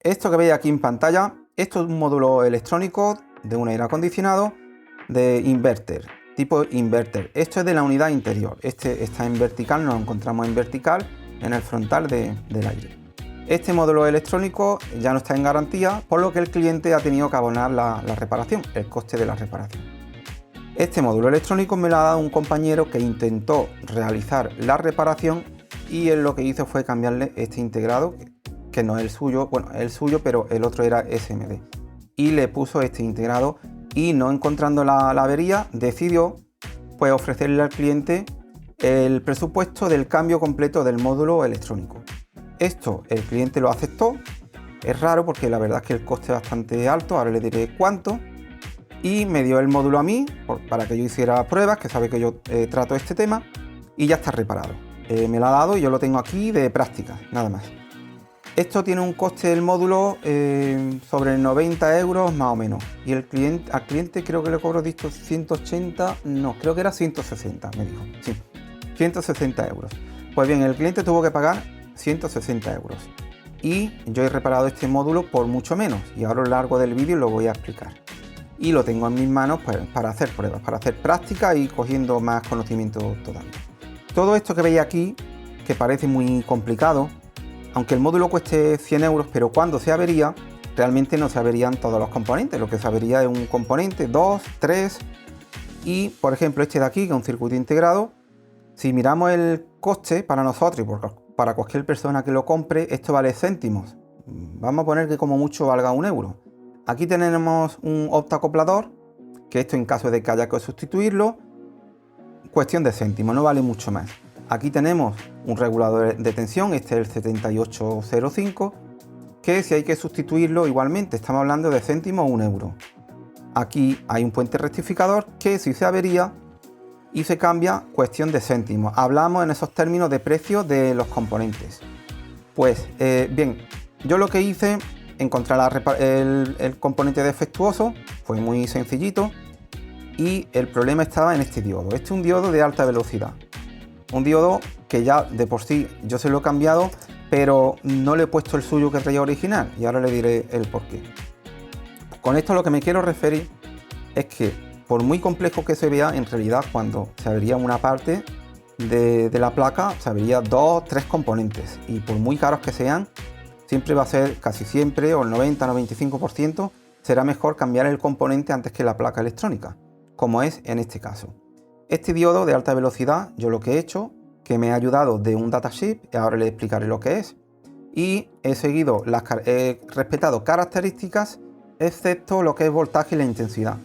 Esto que veis aquí en pantalla, esto es un módulo electrónico de un aire acondicionado de inverter, tipo inverter. Esto es de la unidad interior. Este está en vertical, nos lo encontramos en vertical en el frontal del aire. Este módulo electrónico ya no está en garantía, por lo que el cliente ha tenido que abonar la reparación, el coste de la reparación. Este módulo electrónico me lo ha dado un compañero que intentó realizar la reparación y él lo que hizo fue cambiarle este integrado, que no es el suyo, bueno, es el suyo, pero el otro era SMD. Y le puso este integrado y no encontrando la avería, decidió pues ofrecerle al cliente el presupuesto del cambio completo del módulo electrónico. Esto el cliente lo aceptó, es raro porque la verdad es que el coste es bastante alto, ahora le diré cuánto, y me dio el módulo a mí para que yo hiciera pruebas, que sabe que yo trato este tema, y ya está reparado. Me lo ha dado y yo lo tengo aquí de práctica, nada más. Esto tiene un coste del módulo sobre 90 euros más o menos, y al cliente creo que le cobro dicho 180, no, creo que era 160, me dijo, sí, 160 euros. Pues bien, el cliente tuvo que pagar 160 euros y yo he reparado este módulo por mucho menos, y ahora a lo largo del vídeo lo voy a explicar. Y lo tengo en mis manos pues, para hacer pruebas, para hacer práctica y cogiendo más conocimiento todavía. Todo esto que veis aquí, que parece muy complicado, aunque el módulo cueste 100 euros, pero cuando se avería, realmente no se averían todos los componentes. Lo que se avería es un componente, 2, 3, y por ejemplo este de aquí, que es un circuito integrado, si miramos el coste para nosotros y para cualquier persona que lo compre, esto vale céntimos. Vamos a poner que como mucho valga 1 euro. Aquí tenemos un optoacoplador, que esto en caso de que haya que sustituirlo, cuestión de céntimos, no vale mucho más. Aquí tenemos un regulador de tensión, este es el 7805, que si hay que sustituirlo igualmente estamos hablando de céntimos o 1 euro. Aquí hay un puente rectificador que si se avería y se cambia, cuestión de céntimos. Hablamos en esos términos de precio de los componentes. Pues bien, yo lo que hice, encontrar el componente defectuoso, fue muy sencillito, y el problema estaba en este diodo. Este es un diodo de alta velocidad. Un diodo que ya de por sí yo se lo he cambiado, pero no le he puesto el suyo que traía original, y ahora le diré el porqué. Con esto lo que me quiero referir es que por muy complejo que se vea, en realidad cuando se avería una parte de la placa, se avería 2 o 3 componentes, y por muy caros que sean, siempre va a ser, casi siempre, o el 90-95%, será mejor cambiar el componente antes que la placa electrónica, como es en este caso. Este diodo de alta velocidad, yo lo que he hecho, que me ha ayudado de un datasheet, y ahora le explicaré lo que es, y he respetado características, excepto lo que es voltaje y la intensidad.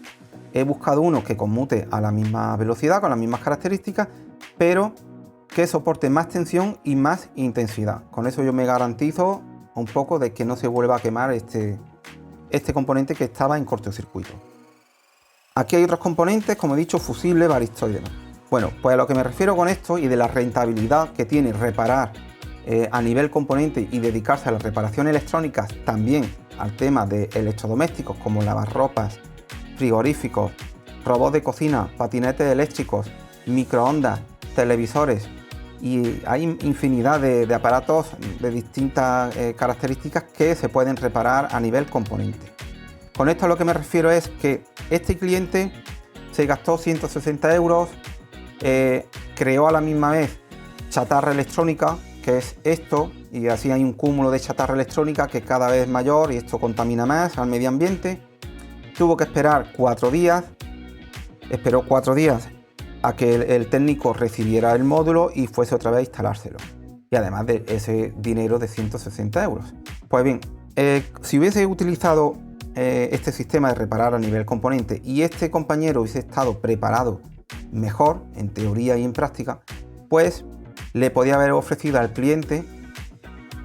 He buscado uno que conmute a la misma velocidad, con las mismas características, pero que soporte más tensión y más intensidad. Con eso yo me garantizo un poco de que no se vuelva a quemar este componente que estaba en cortocircuito. Aquí hay otros componentes, como he dicho, fusibles, varistoides. Bueno, pues a lo que me refiero con esto y de la rentabilidad que tiene reparar a nivel componente y dedicarse a las reparaciones electrónicas, también al tema de electrodomésticos como lavarropas, frigoríficos, robots de cocina, patinetes eléctricos, microondas, televisores, y hay infinidad de aparatos de distintas características que se pueden reparar a nivel componente. Con esto a lo que me refiero es que este cliente se gastó 160 euros, creó a la misma vez chatarra electrónica, que es esto, y así hay un cúmulo de chatarra electrónica que cada vez es mayor y esto contamina más al medio ambiente. Tuvo que esperar 4 días, esperó 4 días a que el técnico recibiera el módulo y fuese otra vez a instalárselo. Y además de ese dinero de 160 euros. Pues bien, si hubiese utilizado este sistema de reparar a nivel componente y este compañero hubiese estado preparado mejor en teoría y en práctica, pues le podía haber ofrecido al cliente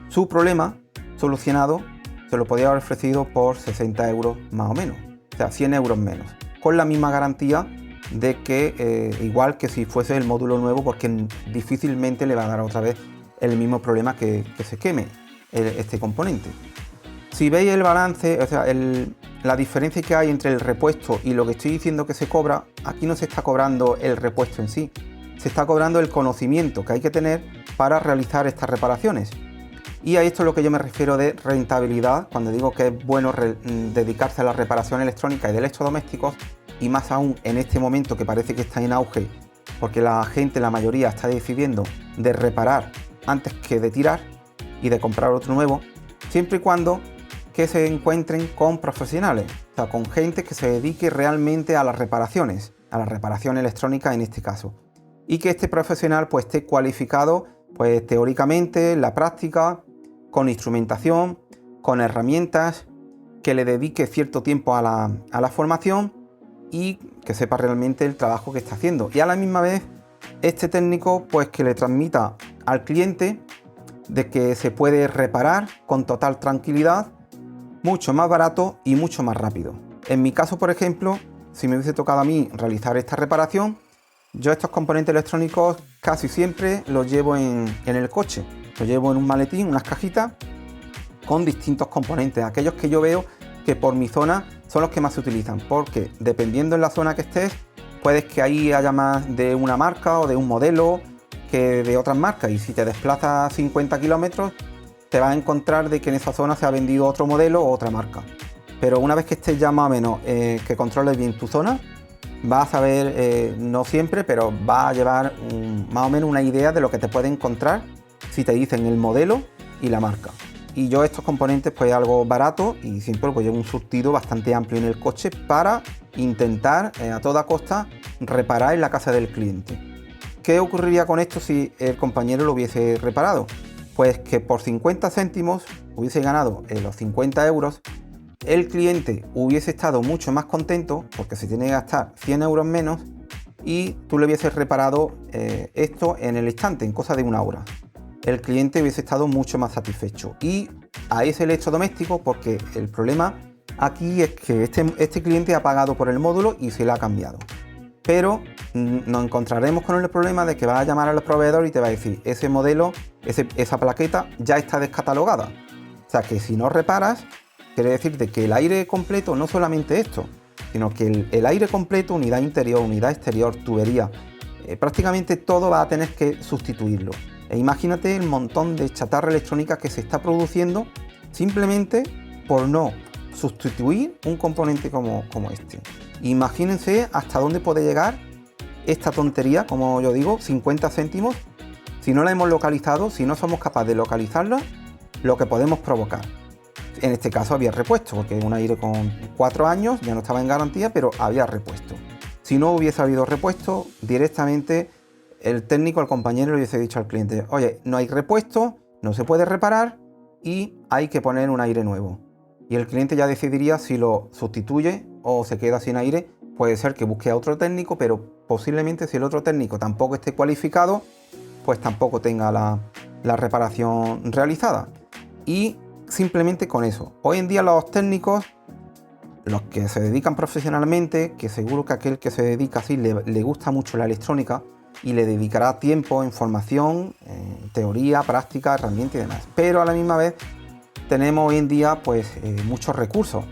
su problema solucionado, se lo podía haber ofrecido por 60 euros más o menos, o sea 100 euros menos, con la misma garantía de que igual que si fuese el módulo nuevo, porque difícilmente le va a dar otra vez el mismo problema que se queme este componente. Si veis el balance, o sea, la diferencia que hay entre el repuesto y lo que estoy diciendo que se cobra, aquí no se está cobrando el repuesto en sí, se está cobrando el conocimiento que hay que tener para realizar estas reparaciones. Y a esto es lo que yo me refiero de rentabilidad, cuando digo que es bueno dedicarse a la reparación electrónica y de electrodomésticos, y más aún en este momento que parece que está en auge, porque la gente, la mayoría, está decidiendo de reparar antes que de tirar y de comprar otro nuevo, siempre y cuando que se encuentren con profesionales, o sea, con gente que se dedique realmente a las reparaciones, a la reparación electrónica en este caso, y que este profesional pues esté cualificado pues teóricamente, en la práctica, con instrumentación, con herramientas, que le dedique cierto tiempo a la formación y que sepa realmente el trabajo que está haciendo. Y a la misma vez, este técnico pues que le transmita al cliente de que se puede reparar con total tranquilidad, mucho más barato y mucho más rápido. En mi caso, por ejemplo, si me hubiese tocado a mí realizar esta reparación, yo estos componentes electrónicos casi siempre los llevo en el coche. Los llevo en un maletín, unas cajitas con distintos componentes, aquellos que yo veo que por mi zona son los que más se utilizan, porque dependiendo en la zona que estés, puedes que ahí haya más de una marca o de un modelo que de otras marcas, y si te desplazas 50 kilómetros te vas a encontrar de que en esa zona se ha vendido otro modelo o otra marca. Pero una vez que estés ya más o menos, que controles bien tu zona, vas a saber, no siempre, pero vas a llevar más o menos una idea de lo que te puedes encontrar si te dicen el modelo y la marca. Y yo estos componentes pues algo barato y siempre pues llevo un surtido bastante amplio en el coche para intentar a toda costa reparar en la casa del cliente. ¿Qué ocurriría con esto si el compañero lo hubiese reparado? Pues que por 50 céntimos hubiese ganado los 50 euros, el cliente hubiese estado mucho más contento porque se tiene que gastar 100 euros menos y tú le hubieses reparado esto en el instante, en cosa de una hora. El cliente hubiese estado mucho más satisfecho y a ese electrodoméstico, porque el problema aquí es que este cliente ha pagado por el módulo y se le ha cambiado, pero nos encontraremos con el problema de que va a llamar al proveedor y te va a decir ese modelo, esa plaqueta ya está descatalogada. O sea que si no reparas, quiere decirte que el aire completo, no solamente esto, sino que el aire completo, unidad interior, unidad exterior, tubería, prácticamente todo va a tener que sustituirlo. E imagínate el montón de chatarra electrónica que se está produciendo simplemente por no sustituir un componente como este. Imagínense hasta dónde puede llegar esta tontería, como yo digo, 50 céntimos, si no la hemos localizado, si no somos capaces de localizarla, lo que podemos provocar. En este caso había repuesto, porque un aire con 4 años ya no estaba en garantía, pero había repuesto. Si no hubiese habido repuesto, directamente el técnico, el compañero, le hubiese dicho al cliente: oye, no hay repuesto, no se puede reparar y hay que poner un aire nuevo. Y el cliente ya decidiría si lo sustituye o se queda sin aire. Puede ser que busque a otro técnico, pero posiblemente si el otro técnico tampoco esté cualificado, pues tampoco tenga la reparación realizada. Y simplemente con eso. Hoy en día los técnicos, los que se dedican profesionalmente, que seguro que aquel que se dedica así le gusta mucho la electrónica y le dedicará tiempo en formación, en teoría, práctica, herramientas y demás. Pero a la misma vez tenemos hoy en día pues muchos recursos.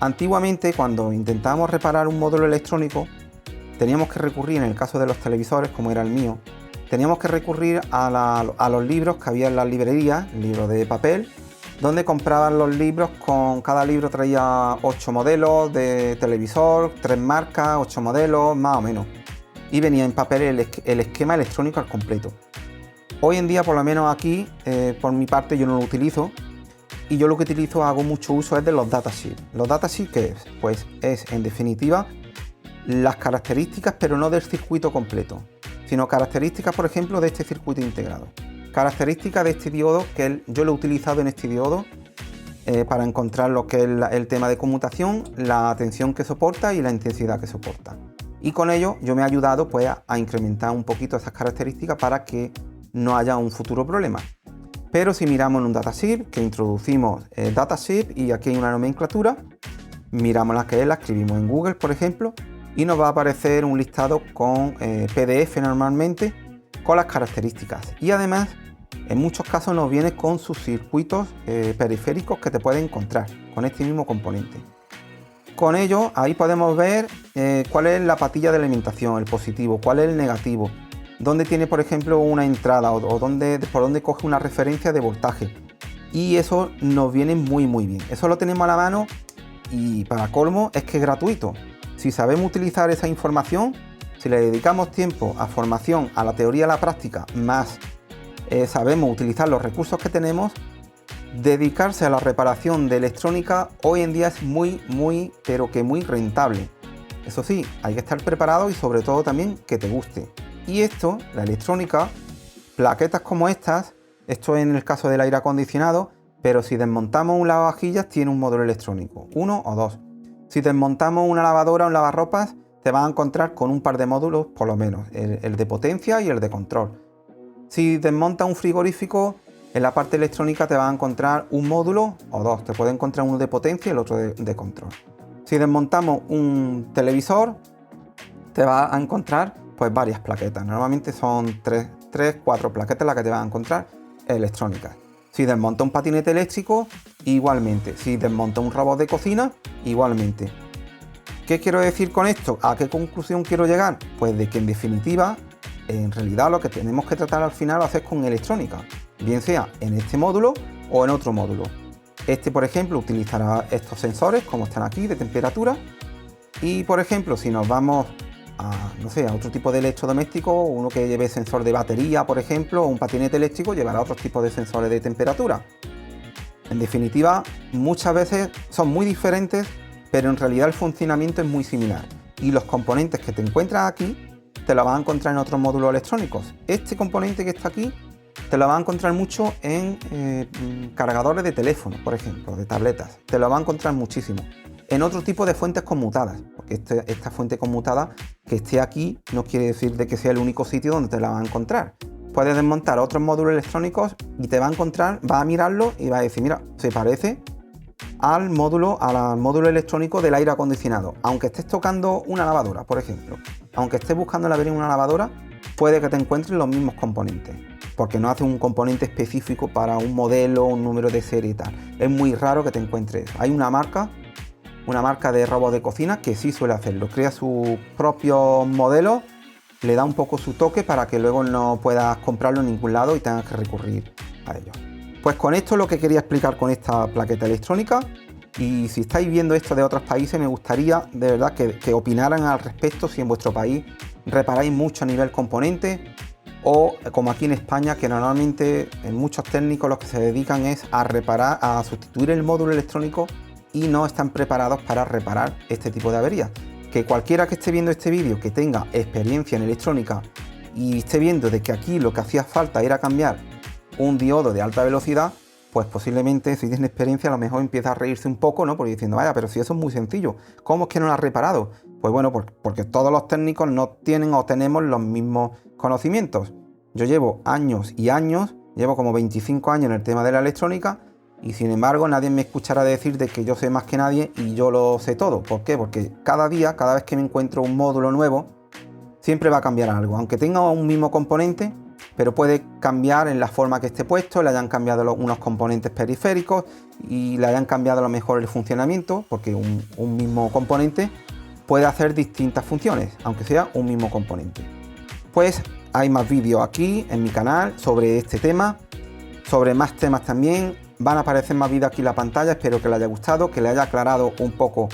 Antiguamente, cuando intentábamos reparar un módulo electrónico, teníamos que recurrir, en el caso de los televisores, como era el mío, teníamos que recurrir a los libros que había en las librerías, libros de papel, donde compraban los libros, cada libro traía 8 modelos de televisor, 3 marcas, 8 modelos, más o menos. Y venía en papel el esquema electrónico al completo. Hoy en día, por lo menos aquí, por mi parte, yo no lo utilizo. Y yo lo que utilizo, hago mucho uso, es de los datasheets. ¿Los datasheets qué es? Pues es, en definitiva, las características, pero no del circuito completo, sino características, por ejemplo, de este circuito integrado. Características de este diodo, que yo lo he utilizado en este diodo para encontrar lo que es el tema de conmutación, la tensión que soporta y la intensidad que soporta. Y con ello yo me he ayudado pues a incrementar un poquito esas características para que no haya un futuro problema. Pero si miramos en un datasheet, que introducimos datasheet y aquí hay una nomenclatura, miramos la que es, la escribimos en Google, por ejemplo, y nos va a aparecer un listado con PDF normalmente, con las características. Y además, en muchos casos nos viene con sus circuitos periféricos que te puedes encontrar con este mismo componente. Con ello, ahí podemos ver cuál es la patilla de alimentación, el positivo, cuál es el negativo, dónde tiene, por ejemplo, una entrada o por dónde coge una referencia de voltaje. y eso nos viene muy bien. Eso lo tenemos a la mano y para colmo es que es gratuito. Si sabemos utilizar esa información, si le dedicamos tiempo a formación, a la teoría, a la práctica, más sabemos utilizar los recursos que tenemos, dedicarse a la reparación de electrónica hoy en día es pero que muy rentable. Eso sí, hay que estar preparado y sobre todo también que te guste. Y esto, la electrónica, plaquetas como estas, esto en el caso del aire acondicionado, pero si desmontamos un lavavajillas tiene un módulo electrónico, 1 o 2. Si desmontamos una lavadora o un lavarropas, te vas a encontrar con un par de módulos por lo menos, el de potencia y el de control. Si desmontas un frigorífico, en la parte electrónica te vas a encontrar un módulo o 2, te puede encontrar uno de potencia y el otro de control. Si desmontamos un televisor, te vas a encontrar pues varias plaquetas, normalmente son 3-4 plaquetas las que te vas a encontrar electrónicas. Si desmonta un patinete eléctrico, igualmente. Si desmonta un robot de cocina, igualmente. ¿Qué quiero decir con esto? ¿A qué conclusión quiero llegar? Pues de que en definitiva, en realidad lo que tenemos que tratar al final lo haces con electrónica, bien sea en este módulo o en otro módulo. Este, por ejemplo, utilizará estos sensores como están aquí de temperatura y, por ejemplo, si nos vamos a otro tipo de electrodoméstico, uno que lleve sensor de batería, por ejemplo, o un patinete eléctrico llevará otros tipos de sensores de temperatura. En definitiva, muchas veces son muy diferentes, pero en realidad el funcionamiento es muy similar. Y los componentes que te encuentras aquí, te los vas a encontrar en otros módulos electrónicos. Este componente que está aquí, te lo vas a encontrar mucho en cargadores de teléfono, por ejemplo, de tabletas. Te lo vas a encontrar muchísimo. En otro tipo de fuentes conmutadas, porque esta fuente conmutada que esté aquí no quiere decir de que sea el único sitio donde te la vas a encontrar. Puedes desmontar otros módulos electrónicos y te va a encontrar, vas a mirarlo y vas a decir, mira, se parece al módulo electrónico del aire acondicionado. Aunque estés tocando una lavadora, por ejemplo, aunque estés buscando la avería en una lavadora, puede que te encuentres los mismos componentes, porque no hace un componente específico para un modelo, un número de serie y tal. Es muy raro que te encuentres eso. Hay una marca de robots de cocina que sí suele hacerlo, crea su propio modelo, le da un poco su toque para que luego no puedas comprarlo en ningún lado y tengas que recurrir a ello. Pues con esto es lo que quería explicar con esta plaqueta electrónica, y si estáis viendo esto de otros países me gustaría de verdad que opinaran al respecto, si en vuestro país reparáis mucho a nivel componente o como aquí en España, que normalmente en muchos técnicos los que se dedican es a reparar, a sustituir el módulo electrónico y no están preparados para reparar este tipo de averías. Que cualquiera que esté viendo este vídeo, que tenga experiencia en electrónica y esté viendo de que aquí lo que hacía falta era cambiar un diodo de alta velocidad, pues posiblemente si tiene experiencia a lo mejor empieza a reírse un poco, ¿no? Porque diciendo, vaya, pero si eso es muy sencillo, ¿cómo es que no lo has reparado? Pues bueno, porque todos los técnicos no tienen o tenemos los mismos conocimientos. Yo llevo años y años, llevo como 25 años en el tema de la electrónica, y sin embargo nadie me escuchará decir de que yo sé más que nadie y yo lo sé todo. ¿Por qué? Porque cada día, cada vez que me encuentro un módulo nuevo, siempre va a cambiar algo. Aunque tenga un mismo componente, pero puede cambiar en la forma que esté puesto, le hayan cambiado unos componentes periféricos y le hayan cambiado a lo mejor el funcionamiento, porque un mismo componente puede hacer distintas funciones, aunque sea un mismo componente. Pues hay más vídeos aquí en mi canal sobre este tema, sobre más temas también. Van a aparecer más vídeos aquí en la pantalla, espero que les haya gustado, que les haya aclarado un poco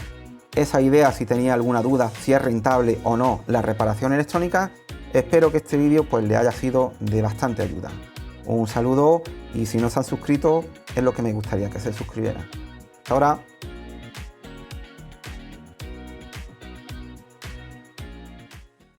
esa idea, si tenía alguna duda, si es rentable o no la reparación electrónica. Espero que este vídeo pues le haya sido de bastante ayuda. Un saludo, y si no se han suscrito, es lo que me gustaría que se suscribieran. Hasta ahora.